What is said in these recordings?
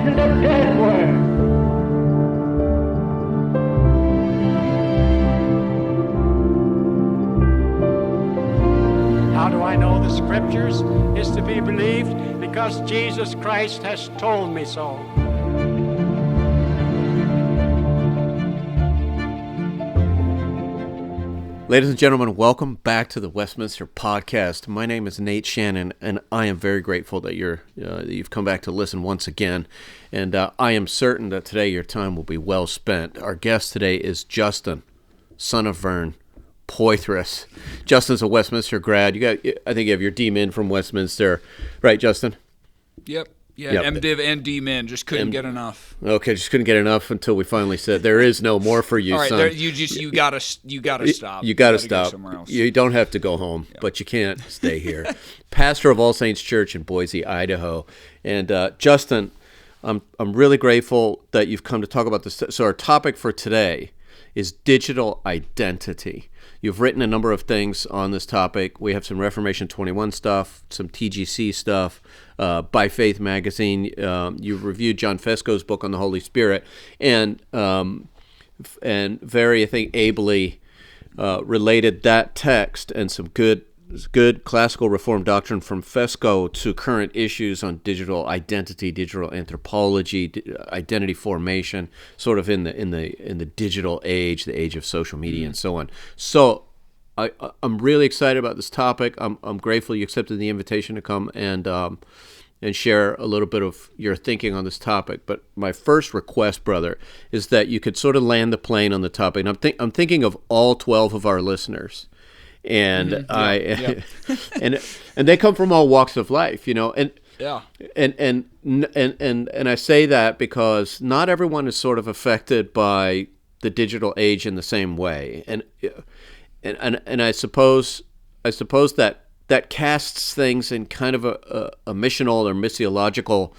isn't a dead word. How do I know the Scriptures is to be believed? Because Jesus Christ has told me so. Ladies and gentlemen, welcome back to the Westminster Podcast. My name is Nate Shannon, and I am very grateful that you've come back to listen once again. And I am certain that today your time will be well spent. Our guest today is Justin, son of Vern, Poythress. Justin's a Westminster grad. I think you have your D-Min from Westminster, right, Justin? Yep. Yeah, yep. MDiv and D-Min, just couldn't get enough. Okay, just couldn't get enough until we finally said there is no more for you, all right, son. You gotta stop. You gotta stop. Go somewhere else. You don't have to go home, but you can't stay here. Pastor of All Saints Church in Boise, Idaho, and Justin, I'm really grateful that you've come to talk about this. So our topic for today is digital identity. You've written a number of things on this topic. We have some Reformation 21 stuff, some TGC stuff, By Faith magazine. You've reviewed John Fesco's book on the Holy Spirit, and very, I think, ably related that text and some good classical Reformed doctrine from Fesco to current issues on digital identity, digital anthropology, identity formation, sort of in the digital age, the age of social media, and so on. So I'm really excited about this topic. I'm grateful you accepted the invitation to come and share a little bit of your thinking on this topic. But my first request, brother, is that you could sort of land the plane on the topic. And I'm thinking of all 12 of our listeners. And and they come from all walks of life, and I say that because not everyone is sort of affected by the digital age in the same way, and I suppose that casts things in kind of a missional or missiological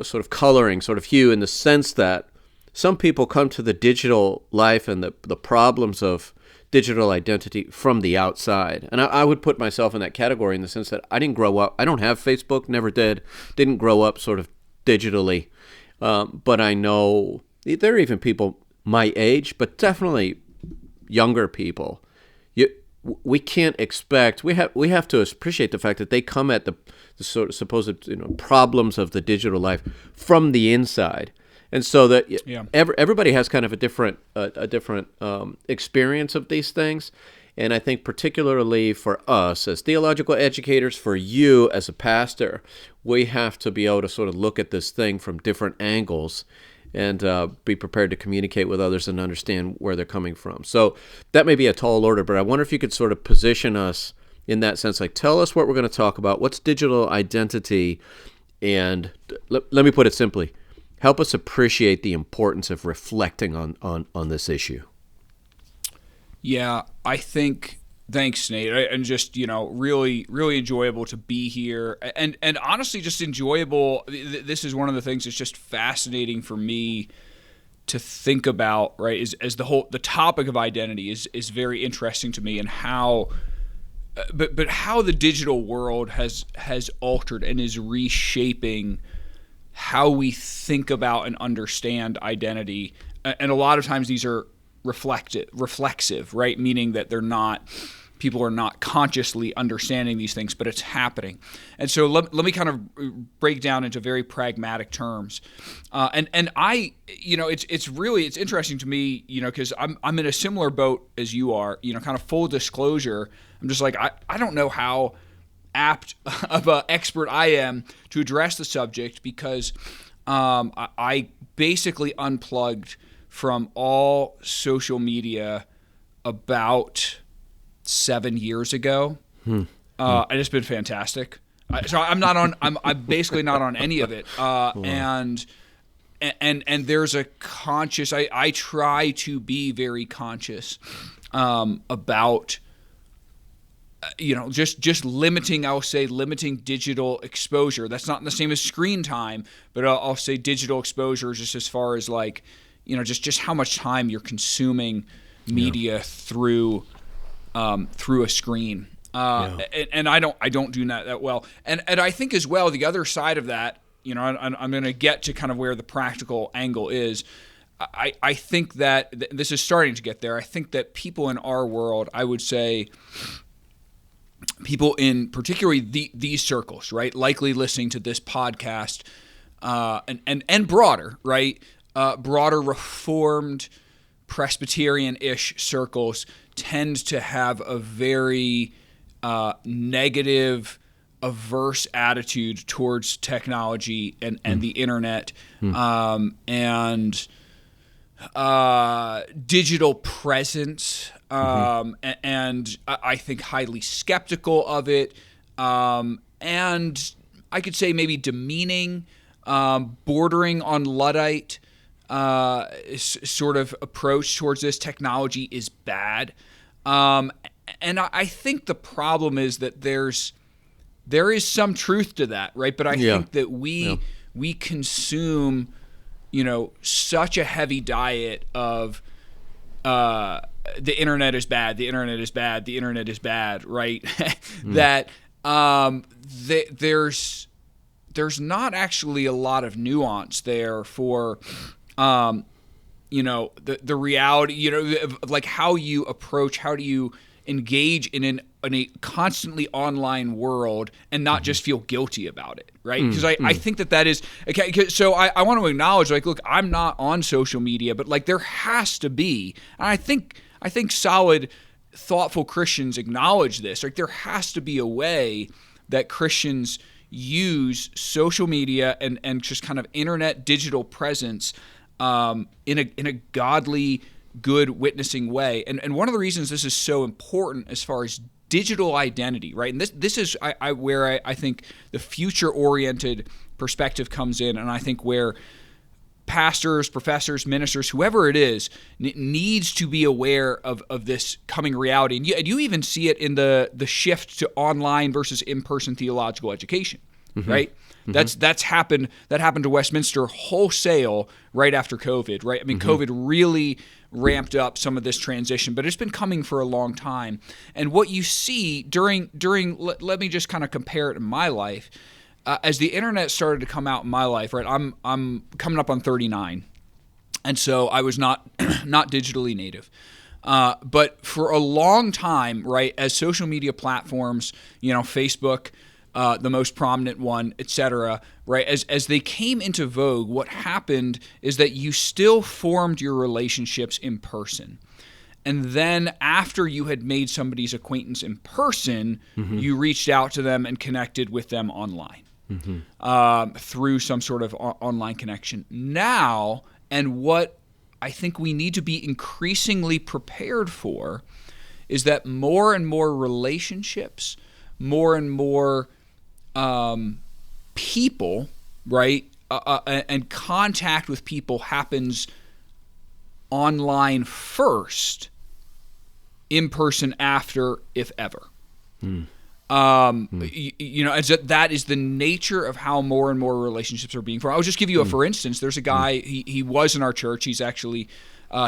sort of coloring, sort of hue, in the sense that some people come to the digital life and the problems of digital identity from the outside. And I would put myself in that category in the sense that I didn't grow up, I don't have Facebook, never didn't grow up sort of digitally. But I know there are even people my age, but definitely younger people. We can't expect, we have to appreciate the fact that they come at the sort of supposed problems of the digital life from the inside. And so that everybody has kind of a different experience of these things. And I think particularly for us as theological educators, for you as a pastor, we have to be able to sort of look at this thing from different angles and be prepared to communicate with others and understand where they're coming from. So that may be a tall order, but I wonder if you could sort of position us in that sense. Like, tell us what we're going to talk about. What's digital identity? And let me put it simply. Help us appreciate the importance of reflecting on this issue. Yeah, I think, thanks, Nate, and just, really, really enjoyable to be here, and honestly just enjoyable. This is one of the things that's just fascinating for me to think about, right, as the topic of identity is very interesting to me, and how but how the digital world has altered and is reshaping how we think about and understand identity. And a lot of times these are reflexive, right? Meaning that people are not consciously understanding these things, but it's happening. And so let me kind of break down into very pragmatic terms. And I, it's interesting to me, because I'm in a similar boat as you are, kind of full disclosure. I'm just like, I don't know how apt of an expert I am to address the subject, because I basically unplugged from all social media about 7 years ago. And it's been fantastic. So I'm basically not on any of it. And there's a conscious, I try to be very conscious about just limiting, I'll say limiting digital exposure. That's not the same as screen time, but I'll say digital exposure just as far as like, just how much time you're consuming media through a screen. And I don't do that well. And I think as well, the other side of that, I'm going to get to kind of where the practical angle is. I think that this is starting to get there. I think that people in our world, I would say people in particularly these circles, right, likely listening to this podcast, and broader, right, broader Reformed Presbyterian-ish circles tend to have a very negative, averse attitude towards technology and the internet, and digital presence, and I think highly skeptical of it, and I could say maybe demeaning, bordering on Luddite sort of approach towards this. Technology is bad, and I think the problem is that there is some truth to that, right? But I think that we consume, such a heavy diet of the internet is bad, the internet is bad, the internet is bad, right? That there's not actually a lot of nuance there for the reality, of like how you approach, how do you engage in a constantly online world and not just feel guilty about it, right? Because I think that is okay. So I want to acknowledge, like, look, I'm not on social media, but like there has to be, and I think solid, thoughtful Christians acknowledge this. Like there has to be a way that Christians use social media and just kind of internet digital presence in a godly, good witnessing way. And one of the reasons this is so important as far as digital identity, right? And this is where I think the future-oriented perspective comes in, and I think where pastors, professors, ministers, whoever it is, needs to be aware of this coming reality. And you even see it in the shift to online versus in-person theological education, right? That's happened. That happened to Westminster wholesale right after COVID, right? I mean, COVID really ramped up some of this transition, but it's been coming for a long time. And what you see during let me just kind of compare it in my life. As the internet started to come out in my life, right? I'm coming up on 39, and so I was not digitally native. But for a long time, right, as social media platforms, Facebook, the most prominent one, etc., right, as they came into vogue, what happened is that you still formed your relationships in person. And then after you had made somebody's acquaintance in person, you reached out to them and connected with them online. Through some sort of online connection. Now, and what I think we need to be increasingly prepared for, is that more and more relationships, more and more people, right, and contact with people happens online first, in person after, if ever. That is the nature of how more and more relationships are being formed. I'll just give you for instance. There's a guy, he was in our church. He's actually,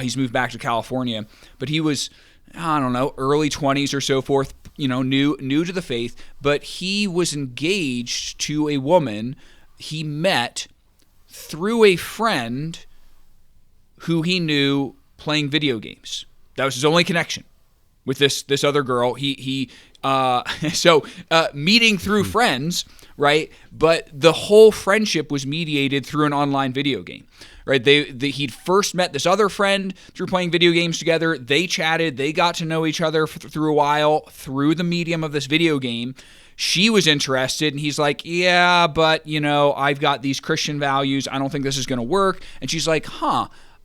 he's moved back to California, but he was, I don't know, early 20s or so forth, new to the faith, but he was engaged to a woman he met through a friend who he knew playing video games. That was his only connection with this other girl. Meeting through friends, right? But the whole friendship was mediated through an online video game, right? He'd first met this other friend through playing video games together. They chatted. They got to know each other through a while through the medium of this video game. She was interested, and he's like, yeah, but, I've got these Christian values. I don't think this is going to work. And she's like,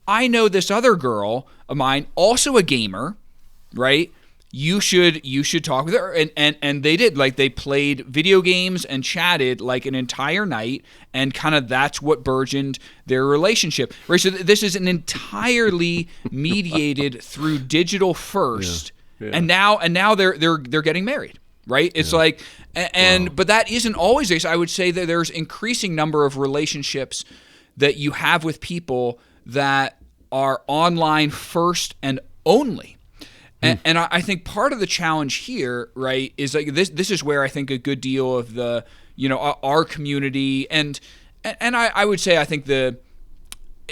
I know this other girl of mine, also a gamer, right? You should talk with her. And they did. Like, they played video games and chatted like an entire night, and kind of that's what burgeoned their relationship. Right? So this is an entirely mediated through digital first. Yeah. And now they're getting married. Right? It's like, but that isn't always the case. I would say that there's increasing number of relationships that you have with people that are online first and only. And I think part of the challenge here, right, is like this is where I think a good deal of the, our community and And I would say I think the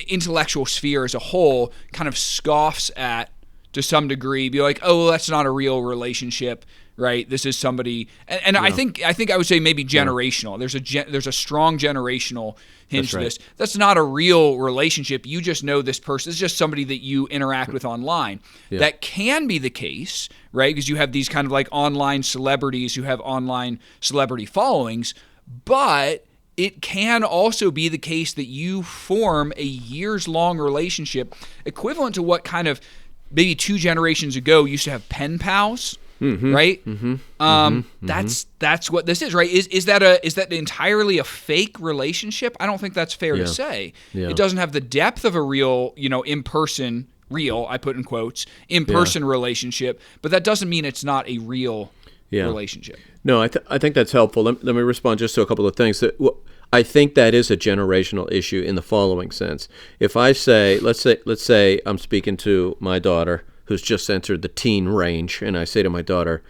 intellectual sphere as a whole kind of scoffs at, to some degree, be like, oh, well, that's not a real relationship, right? This is somebody, and I think I would say maybe generational. There's a strong generational hinge to this. That's not a real relationship. You just know this person. It's just somebody that you interact with online. Yeah. That can be the case, right? Because you have these kind of like online celebrities who have online celebrity followings, but it can also be the case that you form a years-long relationship equivalent to what kind of maybe 2 generations ago used to have pen pals, right? That's what this is, right? Is that entirely a fake relationship? I don't think that's fair to say. Yeah. It doesn't have the depth of a real, in-person, real, I put in quotes, in-person relationship, but that doesn't mean it's not a real relationship. No, I think that's helpful. Let me respond just to a couple of things. I think that is a generational issue in the following sense. If I say, let's say I'm speaking to my daughter who's just entered the teen range, and I say to my daughter,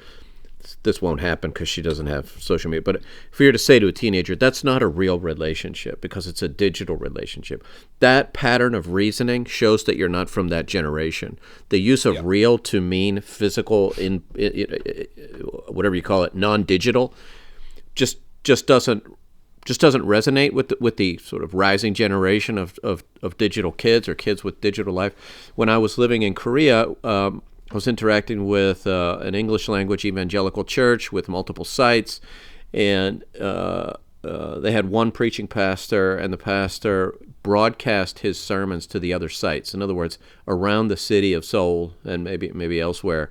this won't happen because she doesn't have social media. But if you were to say to a teenager, that's not a real relationship because it's a digital relationship. That pattern of reasoning shows that you're not from that generation. The use of real to mean physical, in whatever you call it, non-digital, just doesn't resonate with the sort of rising generation of digital kids or kids with digital life. When I was living in Korea, I was interacting with an English language evangelical church with multiple sites, and they had one preaching pastor, and the pastor broadcast his sermons to the other sites. In other words, around the city of Seoul and maybe elsewhere,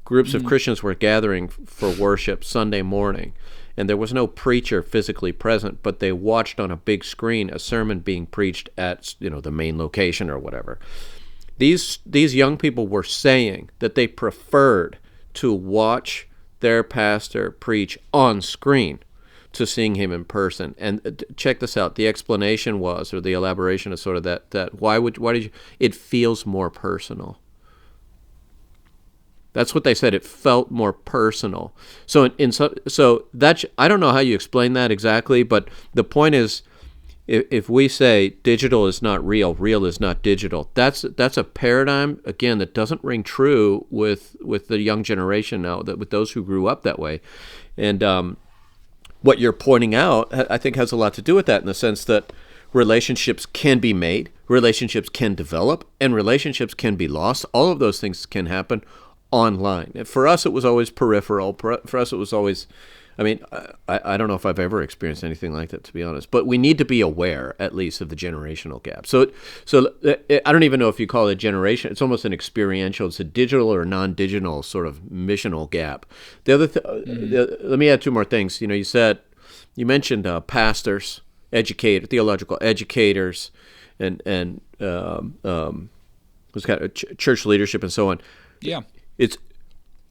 groups of Christians were gathering for worship Sunday morning. And there was no preacher physically present, but they watched on a big screen a sermon being preached at the main location or whatever. These young people were saying that they preferred to watch their pastor preach on screen to seeing him in person. And check this out: the explanation was, or the elaboration is sort of that why did you? It feels more personal. That's what they said. It felt more personal. So so that, I don't know how you explain that exactly, but the point is, if we say digital is not real, real is not digital, that's a paradigm again that doesn't ring true with the young generation now, that with those who grew up that way. And what you're pointing out, I think, has a lot to do with that, in the sense that relationships can be made, relationships can develop, and relationships can be lost. All of those things can happen online. And for us, it was always peripheral. For us, it was always, I don't know if I've ever experienced anything like that, to be honest. But we need to be aware, at least, of the generational gap. So I don't even know if you call it a generation. It's almost an experiential. It's a digital or non-digital sort of missional gap. The other, let me add 2 more things. You mentioned pastors, theological educators, and what's kind of church leadership and so on. Yeah. It's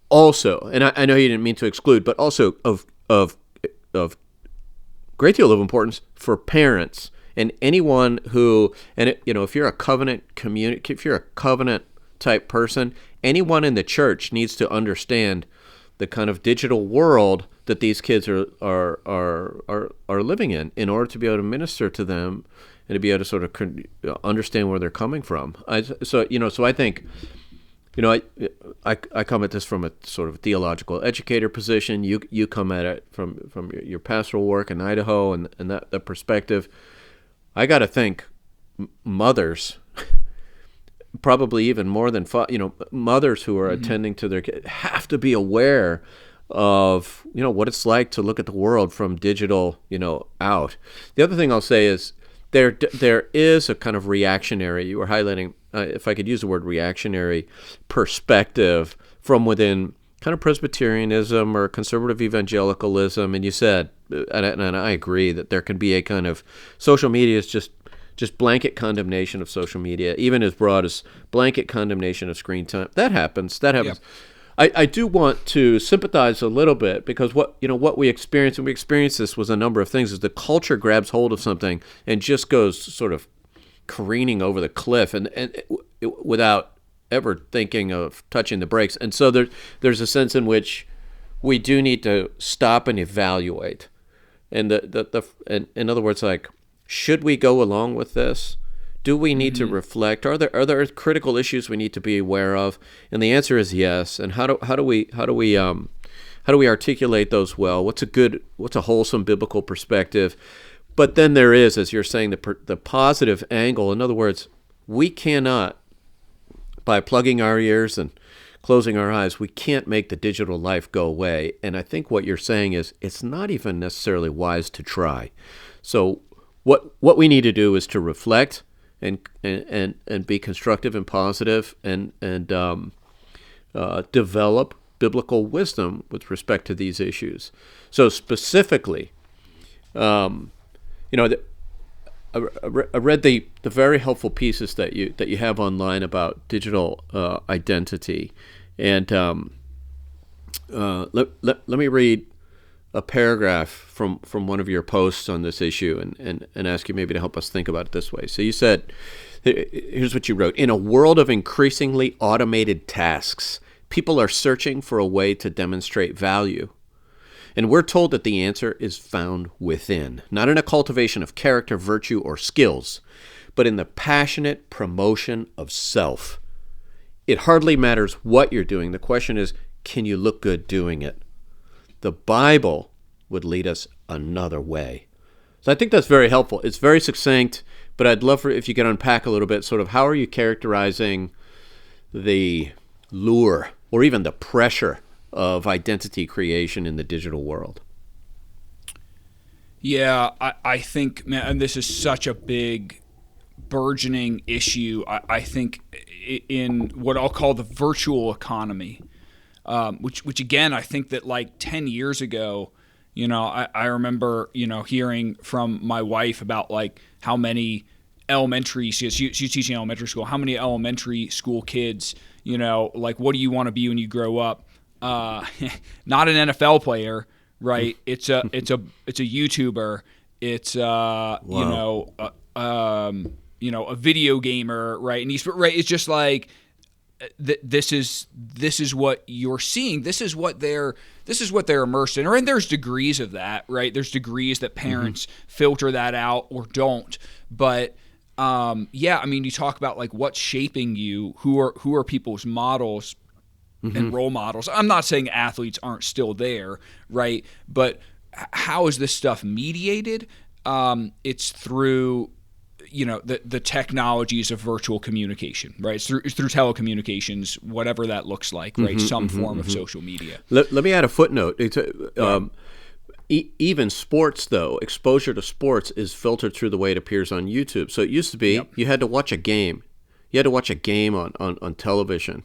also, and I know you didn't mean to exclude, but also of great deal of importance for parents and anyone who, if you're a covenant if you're a covenant type person, anyone in the church needs to understand the kind of digital world that these kids are living in order to be able to minister to them and to be able to sort of understand where they're coming from. So I think, I come at this from a sort of theological educator position. You come at it from your pastoral work in Idaho and that perspective. I got to think mothers, probably even more than mothers who are attending to their kids, have to be aware of what it's like to look at the world from digital out. The other thing I'll say is there is a kind of reactionary, you were highlighting, if I could use the word reactionary, perspective from within kind of Presbyterianism or conservative evangelicalism. And you said, and I agree, that there can be a kind of social media is just blanket condemnation of social media, even as broad as blanket condemnation of screen time. That happens. Yeah. I do want to sympathize a little bit, because what we experienced, and we experienced this, was a number of things, is the culture grabs hold of something and just goes sort of careening over the cliff and without ever thinking of touching the brakes. And so there's a sense in which we do need to stop and evaluate. And and in other words, like, should we go along with this? Do we need to reflect? Are there critical issues we need to be aware of? And the answer is yes. And how do we articulate those well? What's a wholesome biblical perspective? But then there is, as you're saying, the positive angle. In other words, we cannot, by plugging our ears and closing our eyes, we can't make the digital life go away. And I think what you're saying is it's not even necessarily wise to try. So what we need to do is to reflect and be constructive and positive and develop biblical wisdom with respect to these issues. So specifically, I read the very helpful pieces that you have online about digital identity, and let me read a paragraph from one of your posts on this issue and ask you maybe to help us think about it this way. So you said, here's what you wrote: in a world of increasingly automated tasks, people are searching for a way to demonstrate value. And we're told that the answer is found within, not in a cultivation of character, virtue, or skills, but in the passionate promotion of self. It hardly matters what you're doing. The question is, can you look good doing it? The Bible would lead us another way. So I think that's very helpful. It's very succinct, but I'd love if you could unpack a little bit, sort of how are you characterizing the lure or even the pressure of identity creation in the digital world? Yeah, I think, man, and this is such a big burgeoning issue. I think in what I'll call the virtual economy, which again, I think that like 10 years ago, I remember, hearing from my wife about like how many she's teaching elementary school, how many elementary school kids, like, what do you want to be when you grow up? Not an NFL player, right? It's a YouTuber. It's a video gamer, right? And it's just like this is what you're seeing. This is what they're immersed in. And there's degrees of that, right? There's degrees that parents filter that out or don't. But you talk about like what's shaping you, who are people's models and role models. I'm not saying athletes aren't still there, right? But how is this stuff mediated? It's through the technologies of virtual communication, right? It's through telecommunications, whatever that looks like, right? Some form of social media. Let me add a footnote. Even sports, though, exposure to sports is filtered through the way it appears on YouTube. So it used to be you had to watch a game. You had to watch a game on television.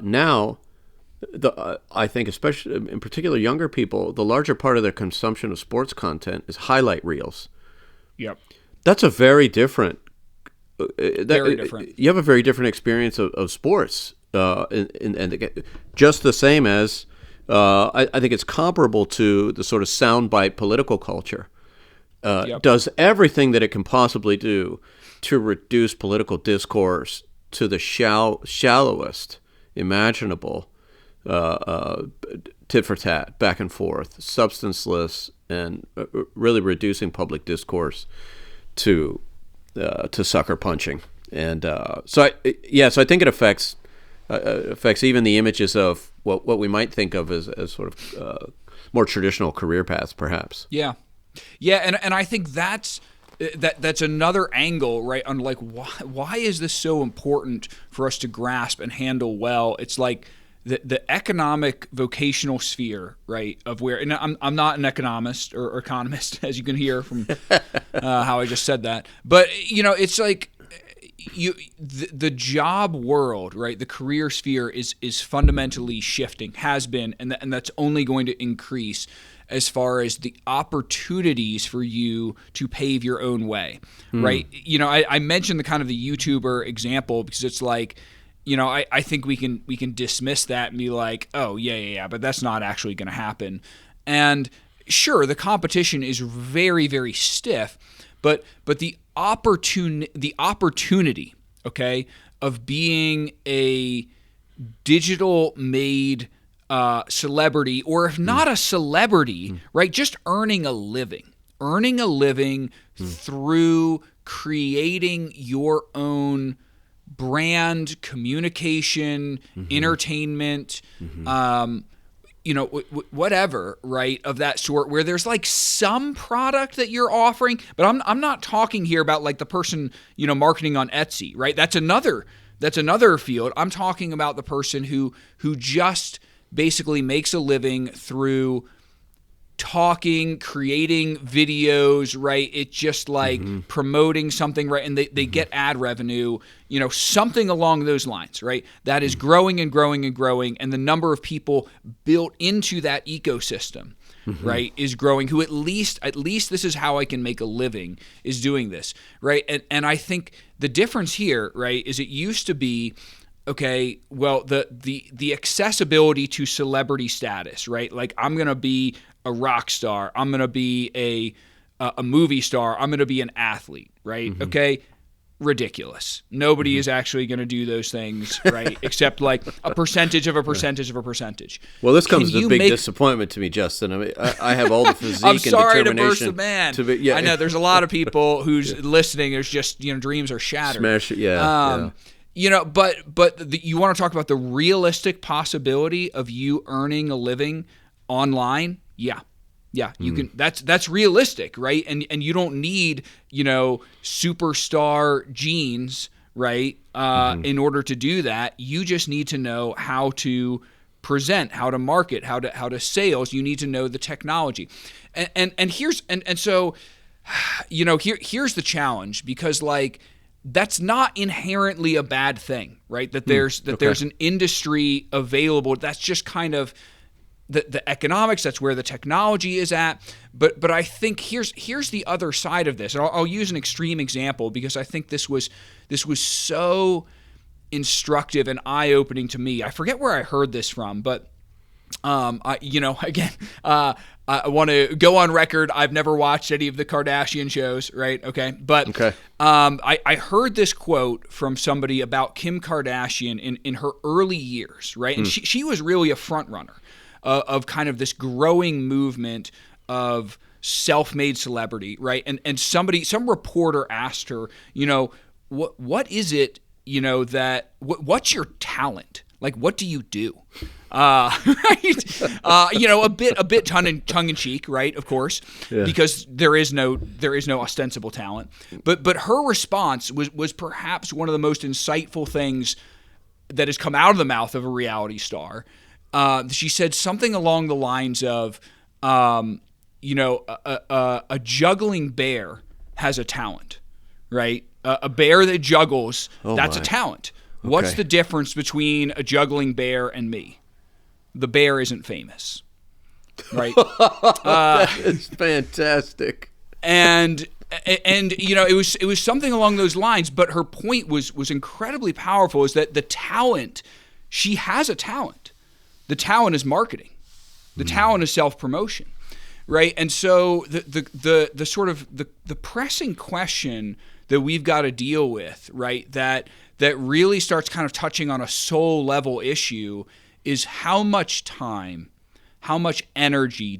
Now, I think, especially in particular younger people, the larger part of their consumption of sports content is highlight reels. Yep. That's a very different. Very different. You have a very different experience of sports, and just the same as I think it's comparable to the sort of soundbite political culture. Does everything that it can possibly do to reduce political discourse to the shallowest imaginable, tit for tat, back and forth, substanceless, and really reducing public discourse to sucker punching. And so I think it affects even the images of what we might think of as sort of more traditional career paths, perhaps. Yeah, and I think that's another angle, right? On like why is this so important for us to grasp and handle well? It's like the economic vocational sphere, right? Of where, and I'm not an economist or economist, as you can hear from how I just said that, but it's like the job world, right? The career sphere is fundamentally shifting, has been, and that's only going to increase as far as the opportunities for you to pave your own way, right? I mentioned the kind of the YouTuber example because it's like, I think we can dismiss that and be like, oh yeah, but that's not actually going to happen. And sure, the competition is very, very stiff, but the opportunity, okay, of being a digital made celebrity, or if not a celebrity, right, just earning a living, earning a living through creating your own brand, communication, entertainment, whatever, right, of that sort, where there's like some product that you're offering. But I'm not talking here about like the person, marketing on Etsy, right? That's another field. I'm talking about the person who just basically makes a living through talking, creating videos, right? It's just like promoting something, right? And they get ad revenue, something along those lines, right? That is growing and growing and growing. And the number of people built into that ecosystem, right, is growing, who at least this is how I can make a living, is doing this, right? And I think the difference here, right, is it used to be, okay, well, the accessibility to celebrity status, right? Like, I'm going to be a rock star, I'm going to be a movie star, I'm going to be an athlete, right? Okay, ridiculous. Nobody is actually going to do those things, right? Except like a percentage of a percentage of a percentage. Well, this comes as a big disappointment to me, Justin. I mean, I have all the physique I'm and sorry determination. to burst the man. I know there's a lot of people who's listening. There's just dreams are shattered. Smash it, yeah. But you want to talk about the realistic possibility of you earning a living online? Yeah, you can. That's realistic, right? And you don't need superstar genes, right? In order to do that, you just need to know how to present, how to market, how to sales. You need to know the technology, so here's the challenge, because like, that's not inherently a bad thing, right? That there's an industry available. That's just kind of the economics. That's where the technology is at. But I think here's the other side of this. And I'll use an extreme example, because I think this was so instructive and eye-opening to me. I forget where I heard this from, but I want to go on record. I've never watched any of the Kardashian shows, right? Okay. But I heard this quote from somebody about Kim Kardashian in her early years, right? And she was really a front runner of kind of this growing movement of self-made celebrity, right? And some reporter asked her, what is it, what's your talent? Like, what do you do? Right? A bit tongue in cheek, right? Of course, because there is no ostensible talent. But her response was perhaps one of the most insightful things that has come out of the mouth of a reality star. She said something along the lines of, a juggling bear has a talent, right? A bear that juggles, that's a talent. Okay. What's the difference between a juggling bear and me? The bear isn't famous, right? That is fantastic. And it was something along those lines. But her point was incredibly powerful. Is that the talent? She has a talent. The talent is marketing. The talent is self-promotion, right? And so the sort of the pressing question that we've got to deal with, right? That really starts kind of touching on a soul level issue is how much time, how much energy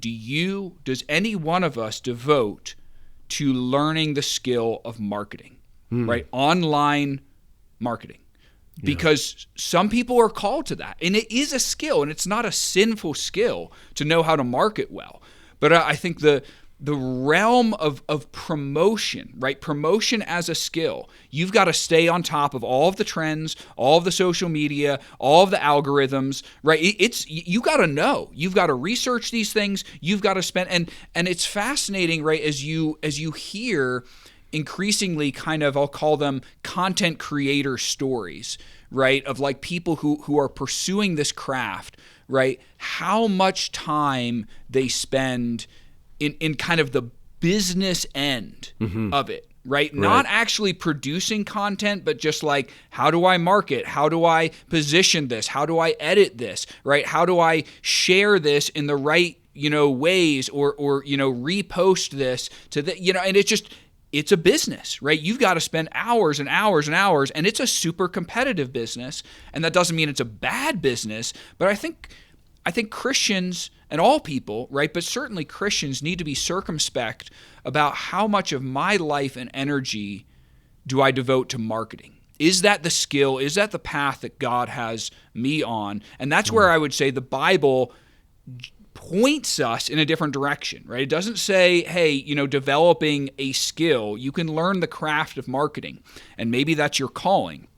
does any one of us devote to learning the skill of marketing, right? Online marketing. Because some people are called to that. And it is a skill, and it's not a sinful skill to know how to market well. But I think the realm of promotion, right? Promotion as a skill. You've got to stay on top of all of the trends, all of the social media, all of the algorithms, right? You got to know. You've got to research these things. You've got to spend, and it's fascinating, right? As you hear increasingly kind of, I'll call them content creator stories, right? Of like people who are pursuing this craft, right? How much time they spend in kind of the business end of it, right? Not actually producing content, but just like, how do I market? How do I position this? How do I edit this, right? How do I share this in the right, ways or repost this to the, and it's a business, right? You've got to spend hours and hours and hours, and it's a super competitive business. And that doesn't mean it's a bad business, but I think I think Christians and all people, right, but certainly Christians need to be circumspect about how much of my life and energy do I devote to marketing. Is that the skill? Is that the path that God has me on? And that's where I would say the Bible points us in a different direction, right? It doesn't say, hey, developing a skill, you can learn the craft of marketing, and maybe that's your calling.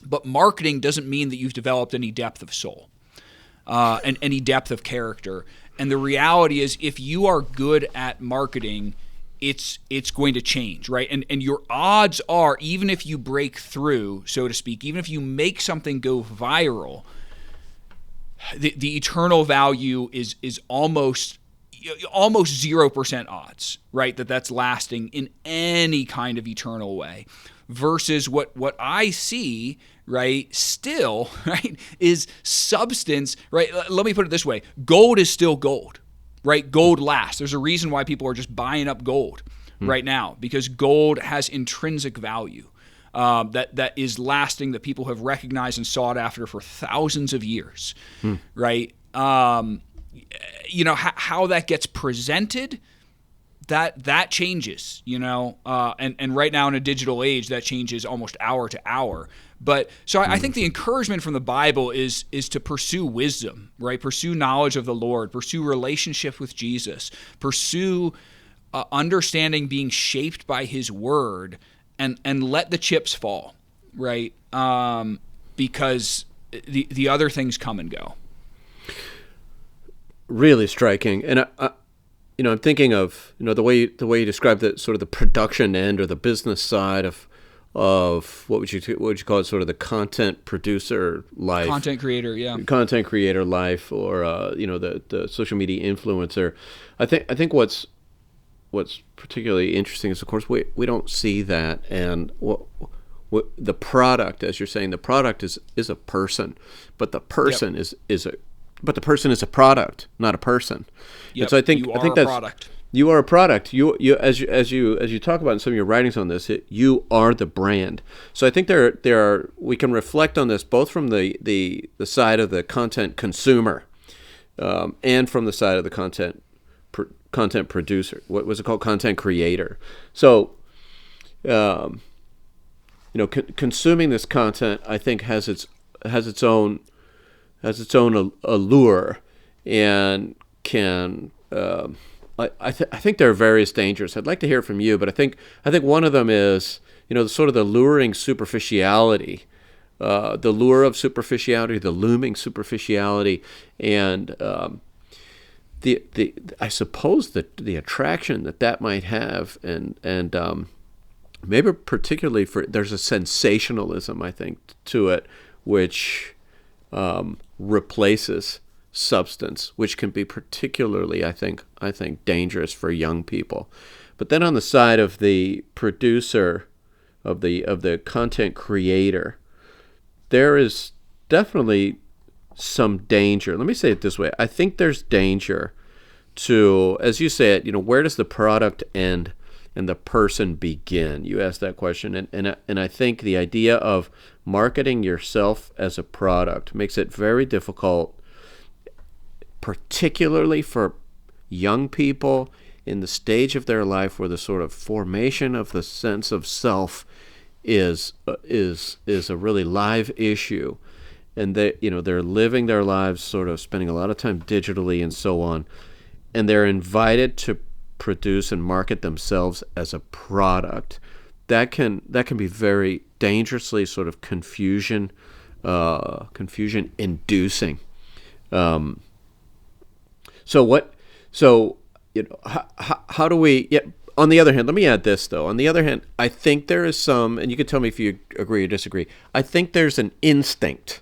But marketing doesn't mean that you've developed any depth of soul and any depth of character. And the reality is, if you are good at marketing, it's going to change, right? And your odds are, even if you break through, so to speak, even if you make something go viral, the eternal value is almost 0% odds, right? That's lasting in any kind of eternal way. Versus what I see, right, still, right, is substance, right? Let me put it this way. Gold is still gold, right? Gold lasts. There's a reason why people are just buying up gold right now, because gold has intrinsic value that is lasting, that people have recognized and sought after for thousands of years, right? How that gets presented, that changes, and right now in a digital age, that changes almost hour to hour. But so I think the encouragement from the Bible is to pursue wisdom, right? Pursue knowledge of the Lord, pursue relationship with Jesus, pursue understanding, being shaped by His Word, and let the chips fall, right? Because the other things come and go. Really striking, and I'm thinking of the way you described the sort of the production end or the business side of what would you call it, sort of the content producer life, content creator life, or the social media influencer. I think what's particularly interesting is, of course, we don't see that, and what the product, as you're saying, the product is a person, but the person is a product, not a person. Yep. And so I think that's product. You are a product. You as you talk about in some of your writings on this, you are the brand. So I think we can reflect on this both from the side of the content consumer, and from the side of the content producer. What was it called? Content creator. So, consuming this content, I think has its own allure, and can. I think there are various dangers. I'd like to hear from you, but I think one of them is sort of the luring superficiality, the lure of superficiality, the looming superficiality, and the I suppose the attraction that might have, and maybe particularly there's a sensationalism, I think, to it, which replaces substance, which can be particularly, I think, dangerous for young people. But then on the side of the producer, of the content creator, there is definitely some danger. Let me say it this way: I think there's danger to, as you say it, where does the product end and the person begin? You asked that question, and I think the idea of marketing yourself as a product makes it very difficult, particularly for young people in the stage of their life where the sort of formation of the sense of self is a really live issue, and they're living their lives sort of spending a lot of time digitally and so on, and they're invited to produce and market themselves as a product. That can be very dangerously sort of confusion inducing. How do we? Yeah. On the other hand, let me add this though. On the other hand, I think there is some, and you can tell me if you agree or disagree. I think there's an instinct.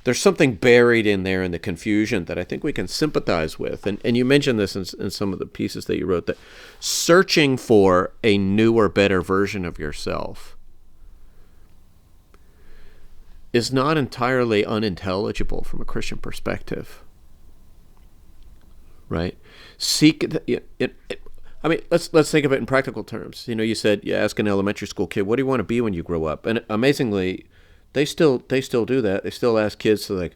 There's something buried in there in the confusion that I think we can sympathize with. And you mentioned this in some of the pieces that you wrote, that searching for a newer, better version of yourself is not entirely unintelligible from a Christian perspective. Right? I mean, let's think of it in practical terms. You said you ask an elementary school kid, "What do you want to be when you grow up?" And amazingly, they still do that. They still ask kids to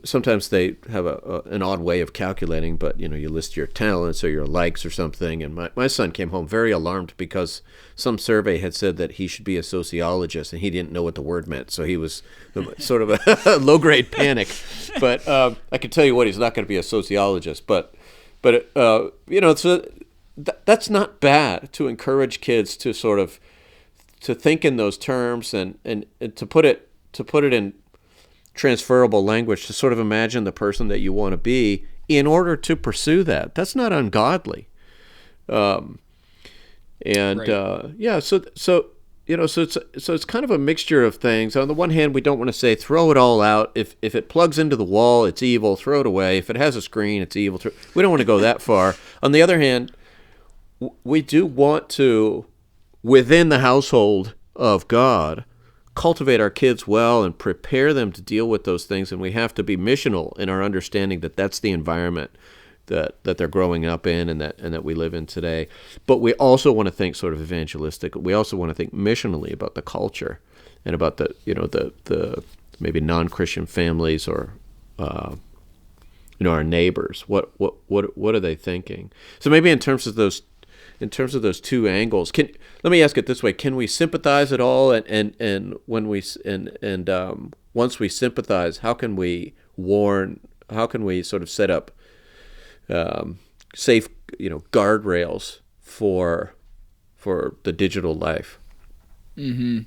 sometimes they have an odd way of calculating, but you list your talents or your likes or something. And my son came home very alarmed because some survey had said that he should be a sociologist, and he didn't know what the word meant, so he was sort of a low-grade panic. But I can tell you what, he's not going to be a sociologist. But so that's not bad, to encourage kids to sort of to think in those terms and to put it in transferable language, to sort of imagine the person that you want to be in order to pursue that. That's not ungodly. Right. So it's kind of a mixture of things. On the one hand, we don't want to say throw it all out. If it plugs into the wall, it's evil, throw it away. If it has a screen, it's evil. We don't want to go that far. On the other hand, we do want to, within the household of God, cultivate our kids well and prepare them to deal with those things. And we have to be missional in our understanding that that's the environment that they're growing up in and that we live in today. But we also want to think sort of evangelistic. We also want to think missionally about the culture and about the maybe non-Christian families or our neighbors. What are they thinking? So maybe in terms of those two angles, let me ask it this way: can we sympathize at all? And when we once we sympathize, how can we warn? How can we sort of set up safe guardrails for the digital life? Mm-hmm.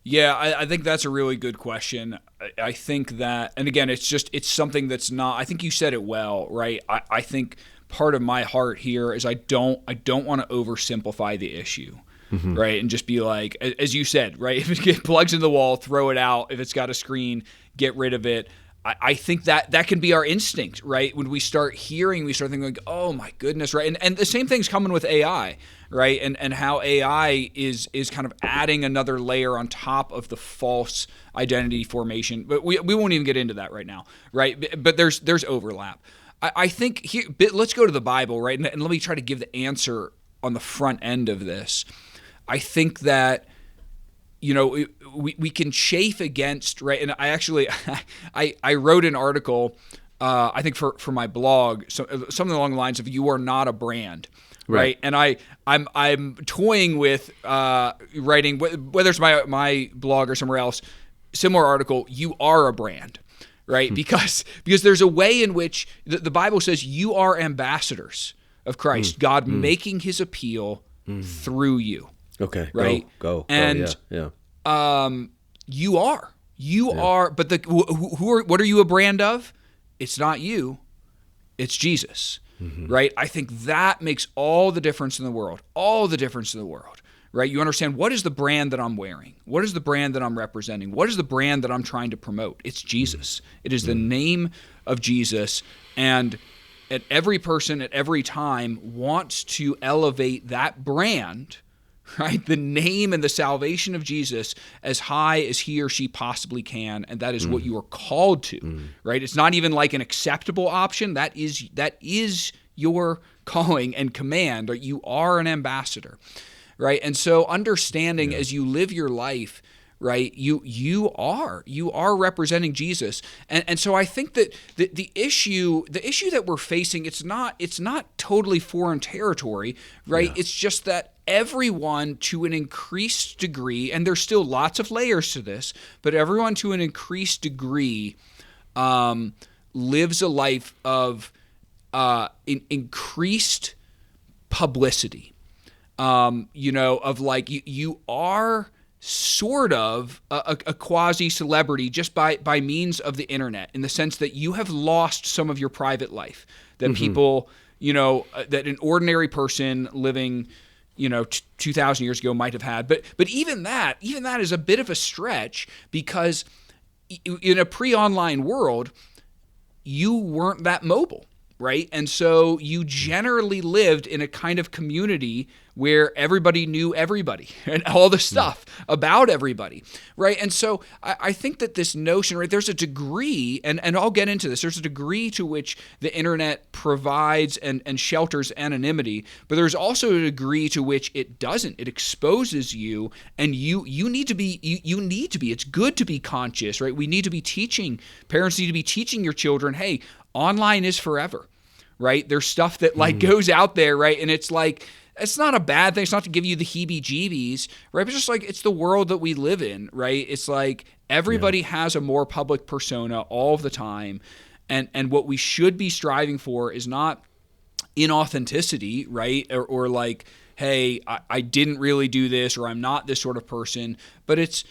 Yeah, I think that's a really good question. I think that, and again, it's something that's not. I think you said it well, right? I think part of my heart here is I don't want to oversimplify the issue, mm-hmm. right? And just be like, as you said, right? If it plugs into the wall, throw it out. If it's got a screen, get rid of it. I think that can be our instinct, right? When we start thinking like, oh my goodness, right? And the same thing's coming with AI, right? And how AI is kind of adding another layer on top of the false identity formation. But we won't even get into that right now, right? But there's overlap. I think here, let's go to the Bible, right? And let me try to give the answer on the front end of this. I think that, we can chafe against, right? And I actually, I wrote an article, I think for my blog, something along the lines of "You are not a brand," right? And I'm toying with writing, whether it's my blog or somewhere else, similar article. You are a brand, right? Because there's a way in which the Bible says you are ambassadors of Christ, God making His appeal through you. Okay. Right. Go. And yeah. You are. But what are you a brand of? It's not you. It's Jesus. Mm-hmm. Right. I think that makes all the difference in the world. Right. You understand, what is the brand that I'm wearing? What is the brand that I'm representing? What is the brand that I'm trying to promote? It's Jesus. It is the name of Jesus. And every person at every time wants to elevate that brand, right? The name and the salvation of Jesus as high as he or she possibly can. And that is what you are called to, right? It's not even like an acceptable option. That is your calling and command. You are an ambassador, right? And so understanding as you live your life, right, you are representing Jesus. And so I think that the issue that we're facing, it's not totally foreign territory, right? Yeah. It's just that everyone, to an increased degree, and there's still lots of layers to this, but everyone to an increased degree lives a life of increased publicity. Of like you are sort of a quasi-celebrity just by means of the internet, in the sense that you have lost some of your private life that people, that an ordinary person living 2,000 years ago might have had. But even that is a bit of a stretch, because in a pre-online world, you weren't that mobile, right? And so you generally lived in a kind of community where everybody knew everybody and all the stuff about everybody, right? And so I think that this notion, right, there's a degree, and I'll get into this, there's a degree to which the internet provides and shelters anonymity, but there's also a degree to which it doesn't. It exposes you, and you need to be, it's good to be conscious, right? We need to be teaching, parents need to be teaching your children, hey, online is forever, right? There's stuff that like goes out there, right? And it's like, it's not a bad thing. It's not to give you the heebie-jeebies, right? But just like, it's the world that we live in, right? It's like everybody has a more public persona all of the time. And what we should be striving for is not inauthenticity, right? Or like, hey, I didn't really do this, or I'm not this sort of person, but it's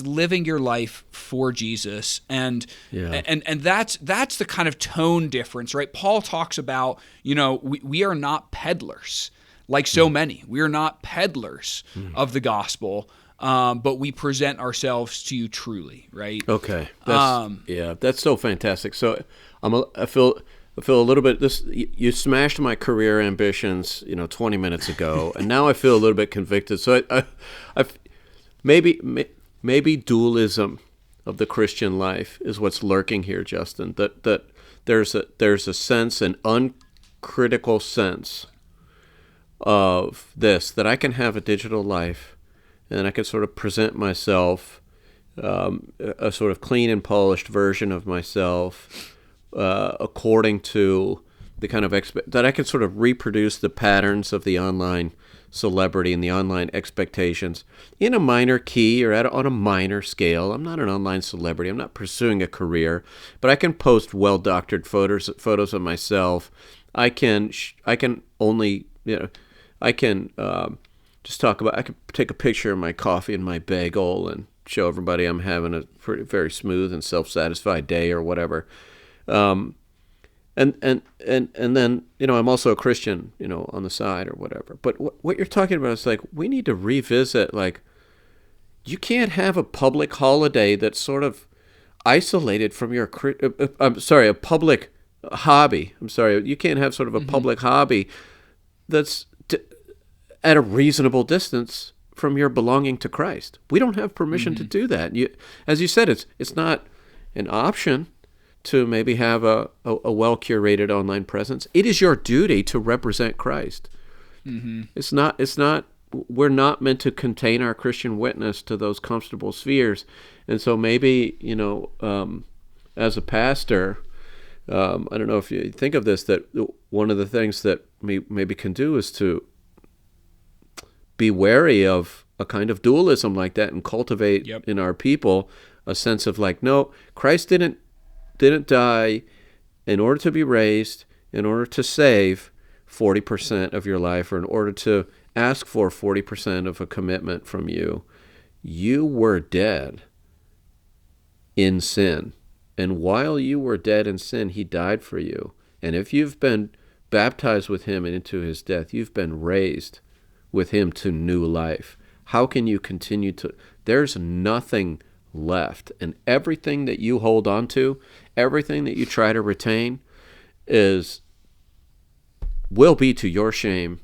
living your life for Jesus. And that's the kind of tone difference, right? Paul talks about, we are not peddlers like so many. We are not peddlers of the gospel, but we present ourselves to you truly, right? Okay. That's so fantastic. So I feel a little bit, you smashed my career ambitions, 20 minutes ago, and now I feel a little bit convicted. So I maybe dualism of the Christian life is what's lurking here, Justin. That there's a sense, an uncritical sense of this, that I can have a digital life, and I can sort of present myself, a sort of clean and polished version of myself, according to the kind of that I can sort of reproduce the patterns of the online celebrity and the online expectations in a minor key or on a minor scale. I'm not an online celebrity. I'm not pursuing a career, but I can post well-doctored photos of myself. I can only, I can just talk about, I can take a picture of my coffee and my bagel and show everybody I'm having a very smooth and self-satisfied day or whatever. And then, I'm also a Christian, on the side or whatever. But what you're talking about is like, we need to revisit, like, you can't have a public holiday that's sort of isolated from your, a public hobby. You can't have sort of a public hobby that's at a reasonable distance from your belonging to Christ. We don't have permission to do that. As you said, it's not an option to maybe have a well-curated online presence. It is your duty to represent Christ. It's not. We're not meant to contain our Christian witness to those comfortable spheres. And so maybe, as a pastor, I don't know if you think of this, that one of the things that we maybe can do is to be wary of a kind of dualism like that and cultivate in our people a sense of like, no, Christ didn't die in order to be raised, in order to save 40% of your life, or in order to ask for 40% of a commitment from you. You were dead in sin. And while you were dead in sin, he died for you. And if you've been baptized with him and into his death, you've been raised with him to new life. How can you continue to? There's nothing left. And everything that you hold on to, everything that you try to retain will be to your shame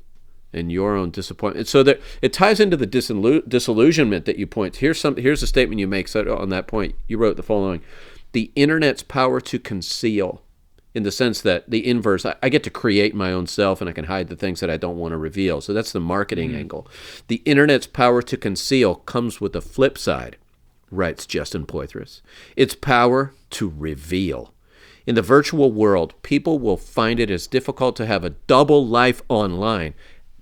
and your own disappointment. So that it ties into the disillusionment that you point. Here's a statement you make on that point. You wrote the following: the internet's power to conceal, in the sense that the inverse, I get to create my own self and I can hide the things that I don't want to reveal. So that's the marketing angle. The internet's power to conceal comes with a flip side, writes Justin Poythress. Its power to reveal. In the virtual world, people will find it as difficult to have a double life online,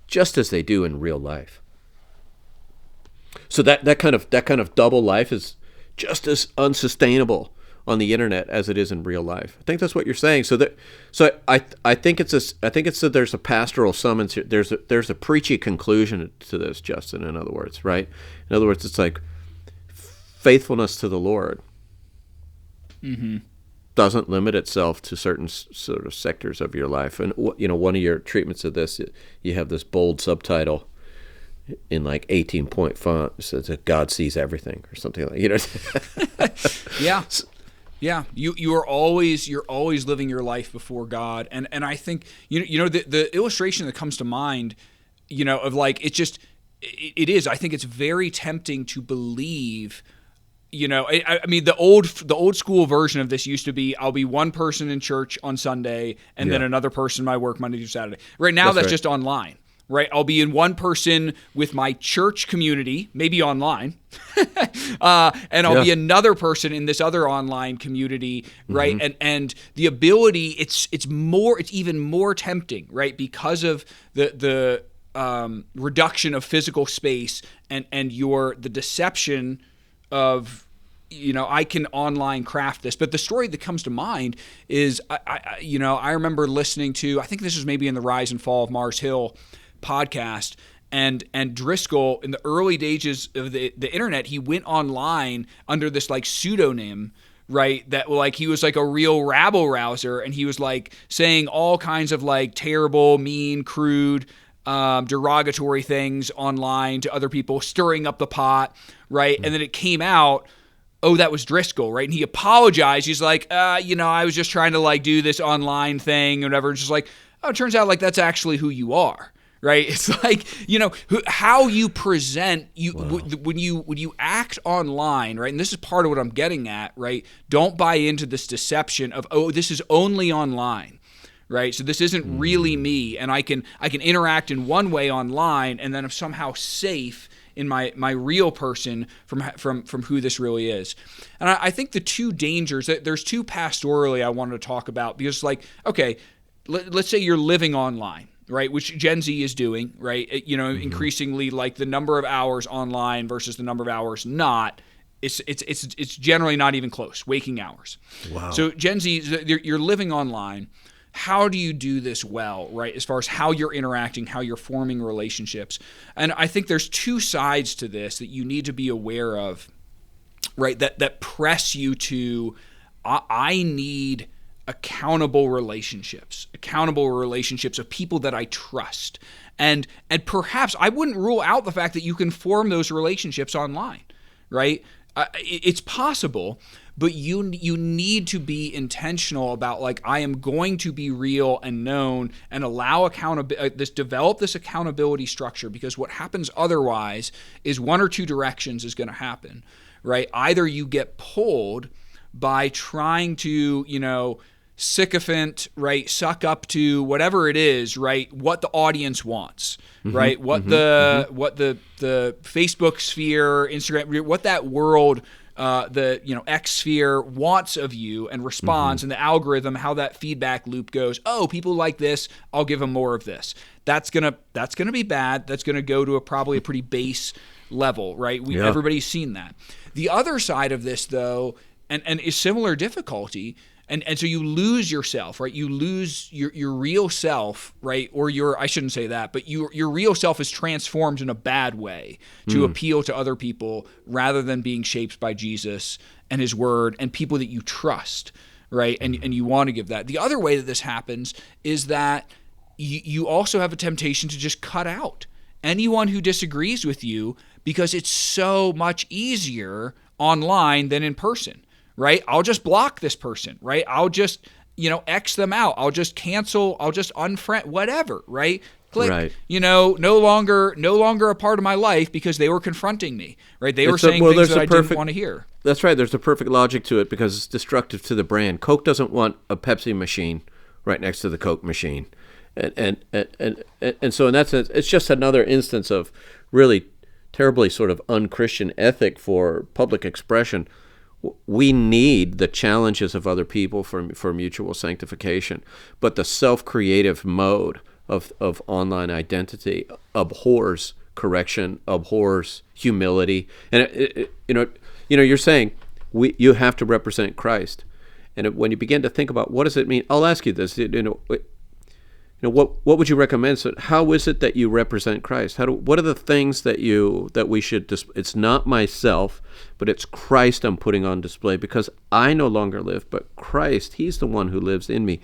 just as they do in real life. So that kind of double life is just as unsustainable on the internet as it is in real life. I think that's what you're saying. So I think it's that there's a pastoral summons here. There's a preachy conclusion to this, Justin. In other words, right? In other words, it's like faithfulness to the Lord doesn't limit itself to certain sort of sectors of your life. And one of your treatments of this, you have this bold subtitle in like 18-point font. It says that God sees everything, or something like Yeah. Yeah, you're always living your life before God, and I think the illustration that comes to mind of like, it is. I think it's very tempting to believe. I mean, the old school version of this used to be, I'll be one person in church on Sunday and then another person in my work Monday through Saturday. Right now, that's just online. Right, I'll be in one person with my church community, maybe online, and I'll be another person in this other online community, right? And the ability, it's even more tempting, right? Because of the reduction of physical space and the deception of, I can online craft this. But the story that comes to mind is, I remember listening to, I think this was maybe in the Rise and Fall of Mars Hill podcast, and Driscoll, in the early days of the internet, he went online under this like pseudonym, right? That like he was like a real rabble rouser, and he was like saying all kinds of like terrible, mean, crude, derogatory things online to other people, stirring up the pot, right? And then it came out, oh, that was Driscoll, right? And he apologized. He's like, I was just trying to like do this online thing or whatever. It's just like, oh, it turns out like that's actually who you are. Right? It's like, how you present when you act online, right? And this is part of what I'm getting at, right? Don't buy into this deception of, oh, this is only online, right? So this isn't really me, and I can interact in one way online, and then I'm somehow safe in my real person from who this really is. And I think the two dangers, there's two pastorally I wanted to talk about, because like, okay, let's say you're living online, right, which Gen Z is doing, right? Increasingly, like the number of hours online versus the number of hours not, it's generally not even close. Waking hours. Wow. So Gen Z, you're living online. How do you do this well, right? As far as how you're interacting, how you're forming relationships, and I think there's two sides to this that you need to be aware of, right? That press you to, I need accountable relationships of people that I trust. And perhaps I wouldn't rule out the fact that you can form those relationships online, right? It's possible, but you need to be intentional about like, I am going to be real and known and allow develop this accountability structure, because what happens otherwise is one or two directions is going to happen, right? Either you get pulled by trying to, sycophant, right, suck up to whatever it is, right, what the audience wants, right, what the Facebook sphere, Instagram, what that world, X sphere wants of you and responds, and the algorithm, how that feedback loop goes. Oh, people like this, I'll give them more of this. That's gonna be bad. That's gonna go to probably a pretty base level, right? Everybody's seen that. The other side of this, though, and is similar difficulty. And so you lose yourself, right? You lose your real self, right? Or I shouldn't say that, but your real self is transformed in a bad way to appeal to other people rather than being shaped by Jesus and his word and people that you trust, right? And you want to give that. The other way that this happens is that you also have a temptation to just cut out anyone who disagrees with you, because it's so much easier online than in person. Right? I'll just block this person, right? I'll just, X them out. I'll just cancel. I'll just unfriend, whatever, right? Click, right. No longer a part of my life because they were confronting me, right? They were saying things that I didn't want to hear. That's right. There's a perfect logic to it because it's destructive to the brand. Coke doesn't want a Pepsi machine right next to the Coke machine. And so in that sense, it's just another instance of really terribly sort of unchristian ethic for public expression. We need the challenges of other people for mutual sanctification, but the self-creative mode of online identity abhors correction, abhors humility, and you're saying you have to represent Christ, and when you begin to think about what does it mean, I'll ask you this: what would you recommend? So how is it that you represent Christ? What are the things that we should it's not myself, but it's Christ I'm putting on display, because I no longer live, but Christ, he's the one who lives in me.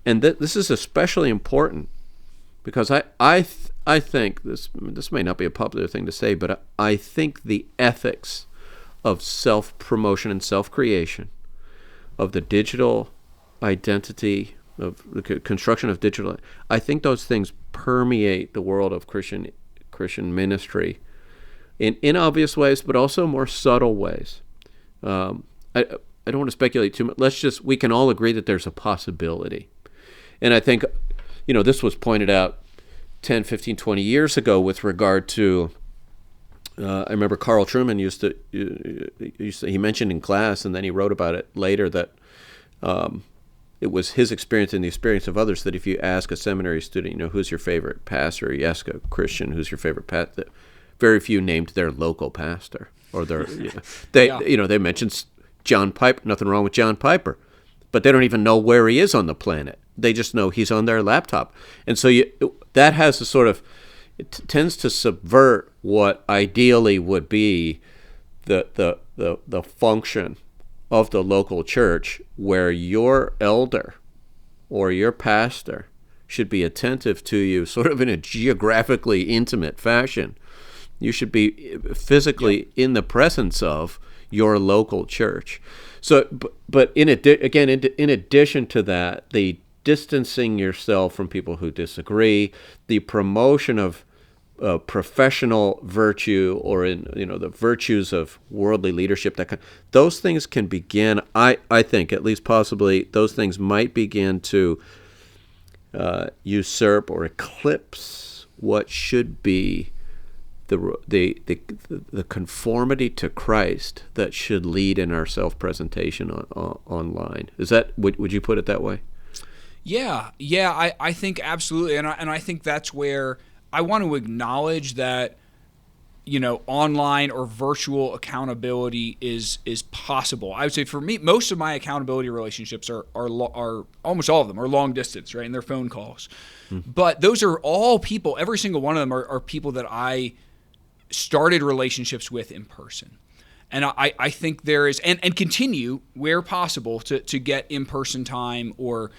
And this is especially important because I think this may not be a popular thing to say, but I think the ethics of self-promotion and self-creation, of the digital identity of the construction of digital. I think those things permeate the world of Christian ministry in obvious ways, but also more subtle ways. I don't want to speculate too much. We can all agree that there's a possibility. And I think, this was pointed out 10, 15, 20 years ago with regard to, I remember Carl Trueman he mentioned in class, and then he wrote about it later, that it was his experience and the experience of others that if you ask a seminary student, who's your favorite pastor, you ask a Christian, who's your favorite pastor, very few named their local pastor, or they mentioned John Piper. Nothing wrong with John Piper, but they don't even know where he is on the planet. They just know he's on their laptop, and so that has a sort of, it tends to subvert what ideally would be the function of the local church, where your elder or your pastor should be attentive to you sort of in a geographically intimate fashion. You should be physically in the presence of your local church. So, but in addition to that, the distancing yourself from people who disagree, the promotion of professional virtue, or the virtues of worldly leadership, those things can begin. I think, at least possibly, those things might begin to usurp or eclipse what should be the conformity to Christ that should lead in our self-presentation online. Is that, would you put it that way? Yeah, I think absolutely, and I think that's where I want to acknowledge that, online or virtual accountability is possible. I would say for me, most of my accountability relationships are almost all of them are long distance, right? And they're phone calls. But those are all people, every single one of them are people that I started relationships with in person. And I think there is, and continue where possible to get in-person time or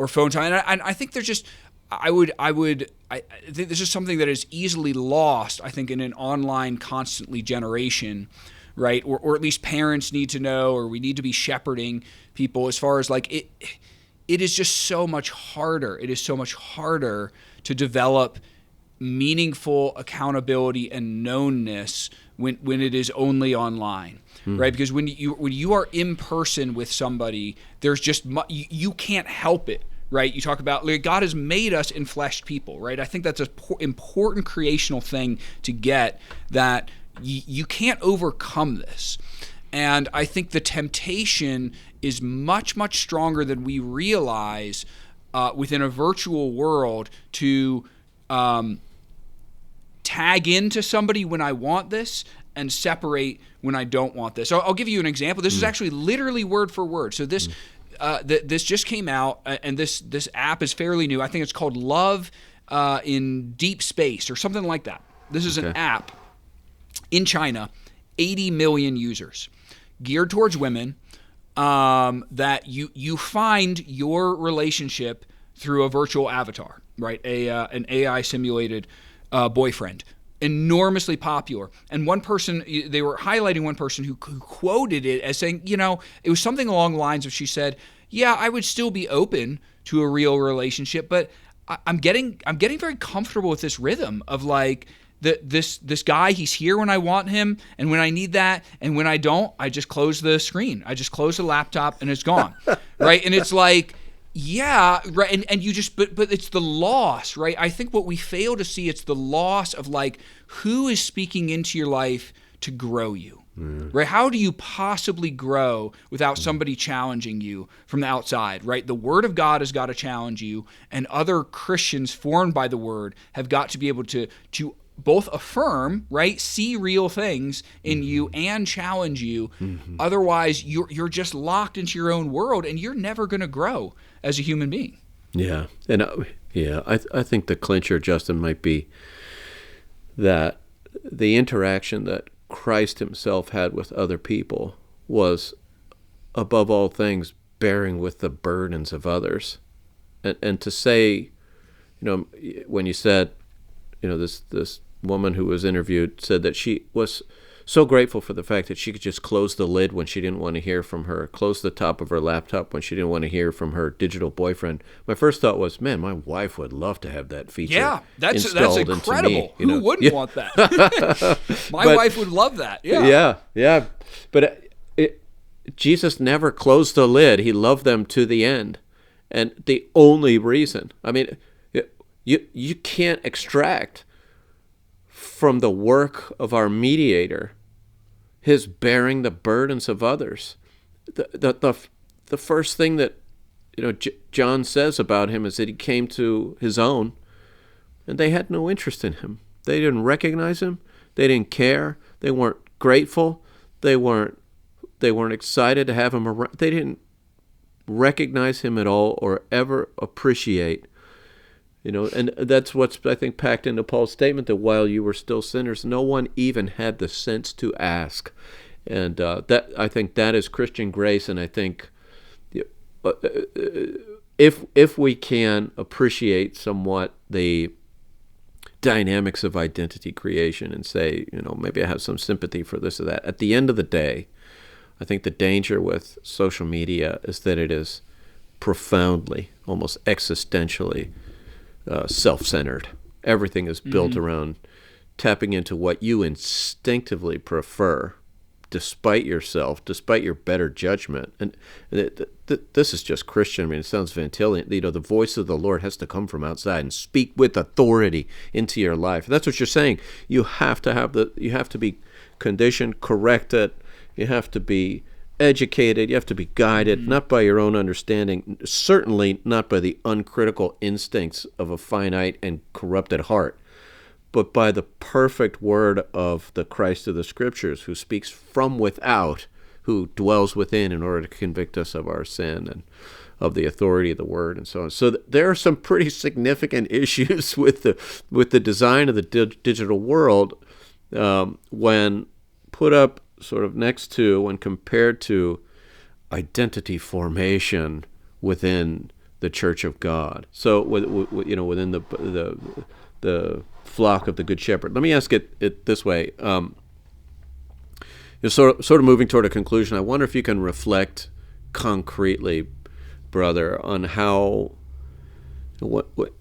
phone time. And I think there's just, I think this is something that is easily lost, I think, in an online constantly generation, right? Or at least parents need to know, or we need to be shepherding people as far as like it is just so much harder. It is so much harder to develop meaningful accountability and knownness when it is only online, right? Because when you are in person with somebody, there's just you can't help it. Right, you talk about like, God has made us enfleshed people, right? I think that's an important creational thing to get, that you can't overcome this. And I think the temptation is much, much stronger than we realize within a virtual world to tag into somebody when I want this and separate when I don't want this. So I'll give you an example. This is actually literally word for word. So this this just came out, and this app is fairly new. I think it's called Love in Deep Space or something like that. This is an app in China, 80 million users, geared towards women, that you find your relationship through a virtual avatar, right? An AI simulated boyfriend. Enormously popular. And one person, they were highlighting one person who quoted it as saying, it was something along the lines of, she said, yeah, I would still be open to a real relationship, but I'm getting very comfortable with this rhythm of like, this guy, he's here when I want him, and when I need that, and when I don't, I just close the screen. I just close the laptop and it's gone. Right? And it's like, yeah, right, and you just, but it's the loss, right? I think what we fail to see, it's the loss of like, who is speaking into your life to grow you, right? How do you possibly grow without somebody challenging you from the outside, right? The Word of God has got to challenge you, and other Christians formed by the Word have got to be able to both affirm, right, see real things in you and challenge you. Otherwise, you're just locked into your own world, and you're never going to grow as a human being. Yeah, and I think the clincher, Justin, might be that the interaction that Christ himself had with other people was, above all things, bearing with the burdens of others. And to say, when you said, this woman who was interviewed said that she was so grateful for the fact that she could just close the lid when she didn't want to hear from her, close the top of her laptop when she didn't want to hear from her digital boyfriend. My first thought was, man, my wife would love to have that feature. Yeah, that's installed incredible. Into me, you know? Who wouldn't want that? My wife would love that. Yeah. Yeah. But Jesus never closed the lid. He loved them to the end. And the only reason, I mean, you can't extract from the work of our mediator his bearing the burdens of others. The first thing that John says about him is that he came to his own, and they had no interest in him. They didn't recognize him. They didn't care. They weren't grateful. They weren't excited to have him around. They didn't recognize him at all or ever appreciate. And that's what's, I think, packed into Paul's statement, that while you were still sinners, no one even had the sense to ask. And I think that is Christian grace. And I think if we can appreciate somewhat the dynamics of identity creation and say, maybe I have some sympathy for this or that, at the end of the day, I think the danger with social media is that it is profoundly, almost existentially self-centered. Everything is built around tapping into what you instinctively prefer, despite yourself, despite your better judgment. And this is just Christian. I mean, it sounds Van Tillian. The voice of the Lord has to come from outside and speak with authority into your life. That's what you're saying. You have to be conditioned, corrected. You have to be educated. You have to be guided, not by your own understanding, certainly not by the uncritical instincts of a finite and corrupted heart, but by the perfect word of the Christ of the Scriptures, who speaks from without, who dwells within in order to convict us of our sin and of the authority of the word, and so on. So there are some pretty significant issues with the design of the digital world when put up sort of next to, when compared to identity formation within the Church of God. So within the flock of the Good Shepherd. Let me ask it this way. Sort of moving toward a conclusion, I wonder if you can reflect concretely, brother, on how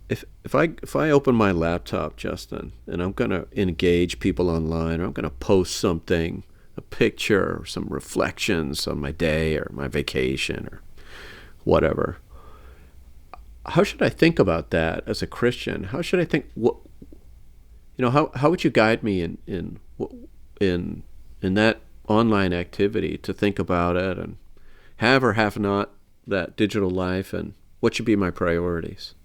if I open my laptop, Justin, and I'm going to engage people online, or I'm going to post something, a picture, or some reflections on my day or my vacation or whatever, how should I think about that as a Christian? How should I think? How would you guide me in that online activity to think about it and have or have not that digital life, and what should be my priorities?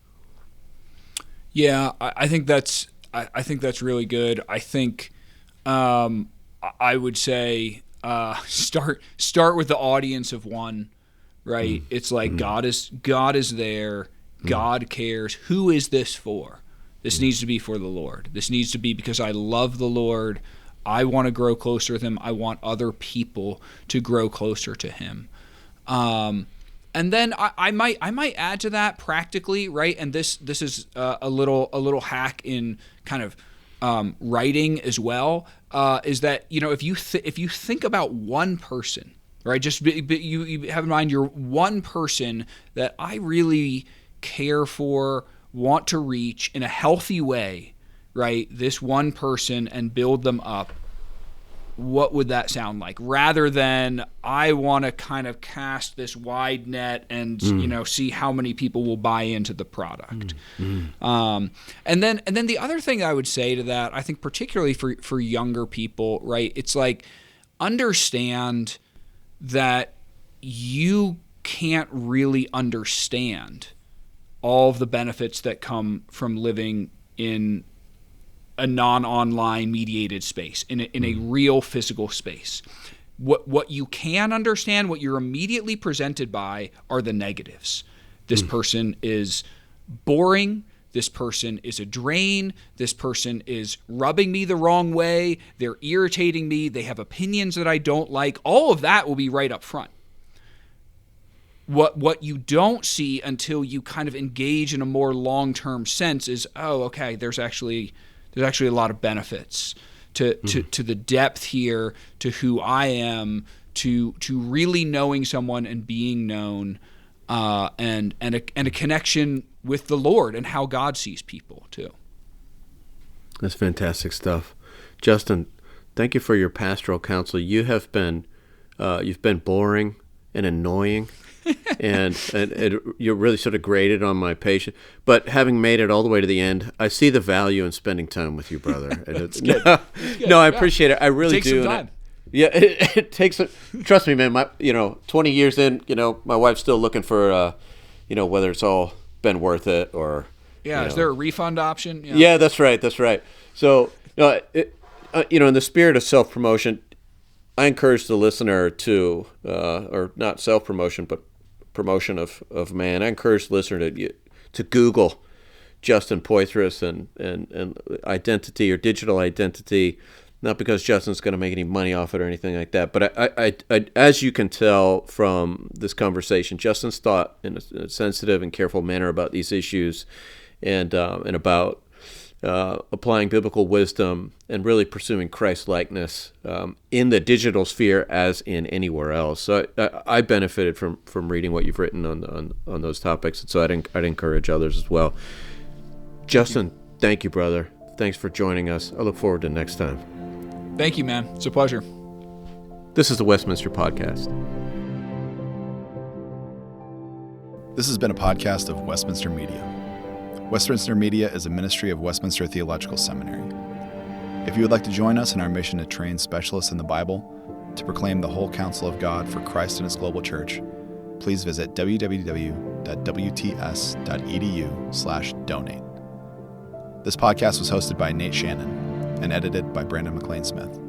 Yeah, I think that's really good. I think I would say start with the audience of one, right? It's like God is there. God cares. Who is this for? This needs to be for the Lord. This needs to be because I love the Lord. I want to grow closer with him. I want other people to grow closer to him. And then I might add to that practically, right? And this is a little hack in kind of writing as well. Is that if you think about one person, right? Just you have in mind you're one person that I really care for, want to reach in a healthy way, right? This one person, and build them up. What would that sound like? Rather than I want to kind of cast this wide net and see how many people will buy into the product. And then the other thing I would say to that, I think particularly for younger people, right? It's like, understand that you can't really understand all of the benefits that come from living in a non-online mediated space, in a real physical space. What you can understand, what you're immediately presented by, are the negatives. This person is boring. This person is a drain. This person is rubbing me the wrong way. They're irritating me. They have opinions that I don't like. All of that will be right up front. What you don't see until you kind of engage in a more long-term sense is, oh, okay, there's actually a lot of benefits to the depth here, to who I am, to really knowing someone and being known, and a connection with the Lord and how God sees people too. That's fantastic stuff. Justin, thank you for your pastoral counsel. You have been you've been boring and annoying, and you're really sort of grated on my patience. But having made it all the way to the end, I see the value in spending time with you, brother. And it's good. No, I appreciate it. I really Take do. some time. It takes trust me, man. 20 years in, my wife's still looking for, whether it's all been worth it or. Yeah, is there a refund option? Yeah, that's right. So, in the spirit of self-promotion, I encourage the listener to, or not self-promotion, but promotion of man. I encourage the listener to Google Justin Poythress and identity or digital identity. Not because Justin's going to make any money off it or anything like that, but I as you can tell from this conversation, Justin's thought in a sensitive and careful manner about these issues, and about applying biblical wisdom and really pursuing Christ-likeness in the digital sphere as in anywhere else. So I benefited from reading what you've written on those topics, and so I'd encourage others as well. Justin, thank you, brother. Thanks for joining us. I look forward to next time. Thank you, man. It's a pleasure. This is the Westminster Podcast. This has been a podcast of Westminster Media. Westminster Media is a ministry of Westminster Theological Seminary. If you would like to join us in our mission to train specialists in the Bible to proclaim the whole counsel of God for Christ and His global church, please visit www.wts.edu/donate. This podcast was hosted by Nate Shannon and edited by Brandon McLean Smith.